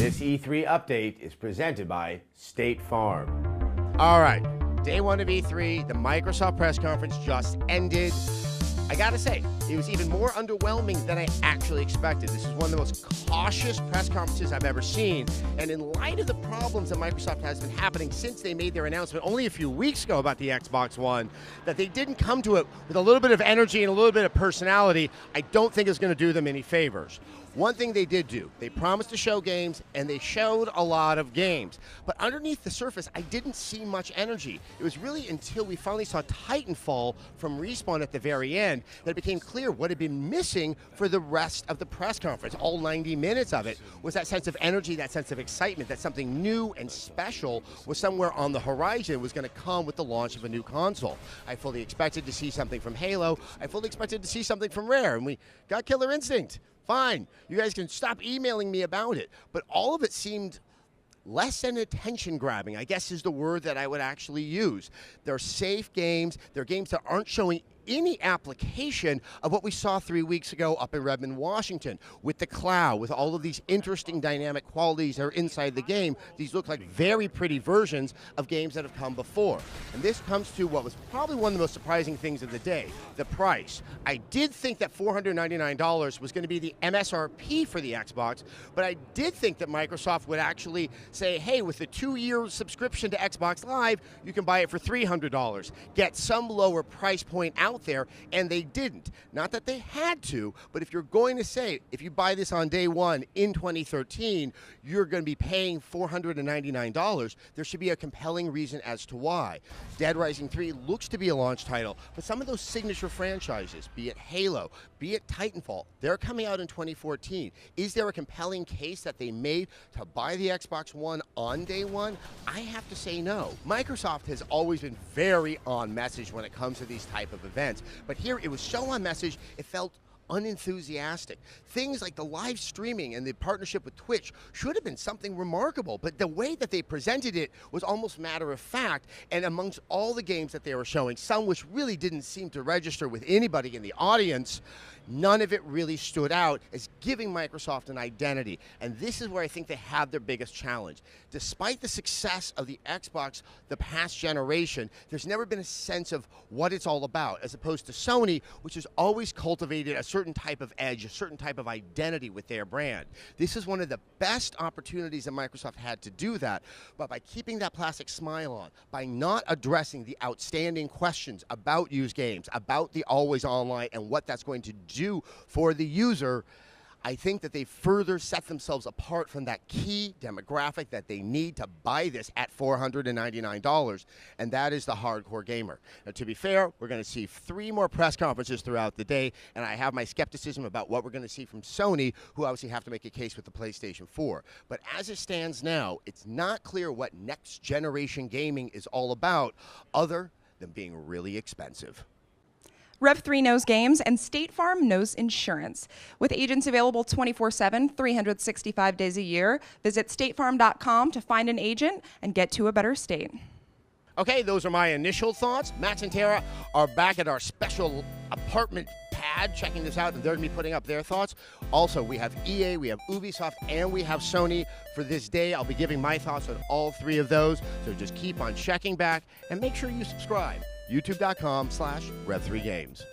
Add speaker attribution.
Speaker 1: This E3 update is presented by State Farm.
Speaker 2: All right, day one of E3, the Microsoft press conference just ended. I gotta say, it was even more underwhelming than I actually expected. This is one of the most cautious press conferences I've ever seen. And in light of the problems that Microsoft has been happening since they made their announcement only a few weeks ago about the Xbox One, that they didn't come to it with a little bit of energy and a little bit of personality, I don't think is gonna do them any favors. One thing they did do, they promised to show games, and they showed a lot of games. But underneath the surface, I didn't see much energy. It was really until we finally saw Titanfall from Respawn at the very end that it became clear what had been missing for the rest of the press conference. All 90 minutes of it was that sense of energy, that sense of excitement, that something new and special was somewhere on the horizon, was going to come with the launch of a new console. I fully expected to see something from Halo. I fully expected to see something from Rare, and we got Killer Instinct. Fine, you guys can stop emailing me about it. But all of it seemed less than attention grabbing, I guess is the word that I would actually use. They're safe games. They're games that aren't showing any application of what we saw 3 weeks ago up in Redmond, Washington, with the cloud, with all of these interesting dynamic qualities that are inside the game. These look like very pretty versions of games that have come before. And this comes to what was probably one of the most surprising things of the day, the price. I did think that $499 was going to be the MSRP for the Xbox, but I did think that Microsoft would actually say, hey, with the 2-year subscription to Xbox Live, you can buy it for $300. Get some lower price point out there, and they didn't. Not that they had to, but if you're going to say, if you buy this on day one in 2013, you're going to be paying $499, there should be a compelling reason as to why. Dead Rising 3 looks to be a launch title, but some of those signature franchises, be it Halo, be it Titanfall, they're coming out in 2014. Is there a compelling case that they made to buy the Xbox One on day one? I have to say no. Microsoft has always been very on message when it comes to these type of events. But here it was so on message, it felt unenthusiastic. Things like the live streaming and the partnership with Twitch should have been something remarkable, but the way that they presented it was almost matter of fact, and amongst all the games that they were showing, some which really didn't seem to register with anybody in the audience, none of it really stood out as giving Microsoft an identity. And this is where I think they have their biggest challenge. Despite the success of the Xbox the past generation, there's never been a sense of what it's all about, as opposed to Sony, which has always cultivated a certain type of edge, a certain type of identity with their brand. This is one of the best opportunities that Microsoft had to do that, but by keeping that plastic smile on, by not addressing the outstanding questions about used games, about the always online and what that's going to do for the user, I think that they further set themselves apart from that key demographic that they need to buy this at $499, and that is the hardcore gamer. Now, to be fair, we're going to see 3 more press conferences throughout the day, and I have my skepticism about what we're going to see from Sony, who obviously have to make a case with the PlayStation 4. But as it stands now, it's not clear what next generation gaming is all about, other than being really expensive.
Speaker 3: Rev3 knows games, and State Farm knows insurance. With agents available 24/7, 365 days a year, visit statefarm.com to find an agent and get to a better state.
Speaker 2: Okay, those are my initial thoughts. Max and Tara are back at our special apartment pad checking this out, and they're going to be putting up their thoughts. Also, we have EA, we have Ubisoft, and we have Sony for this day. I'll be giving my thoughts on all 3 of those, so just keep on checking back, and make sure you subscribe. YouTube.com/Rev3Games.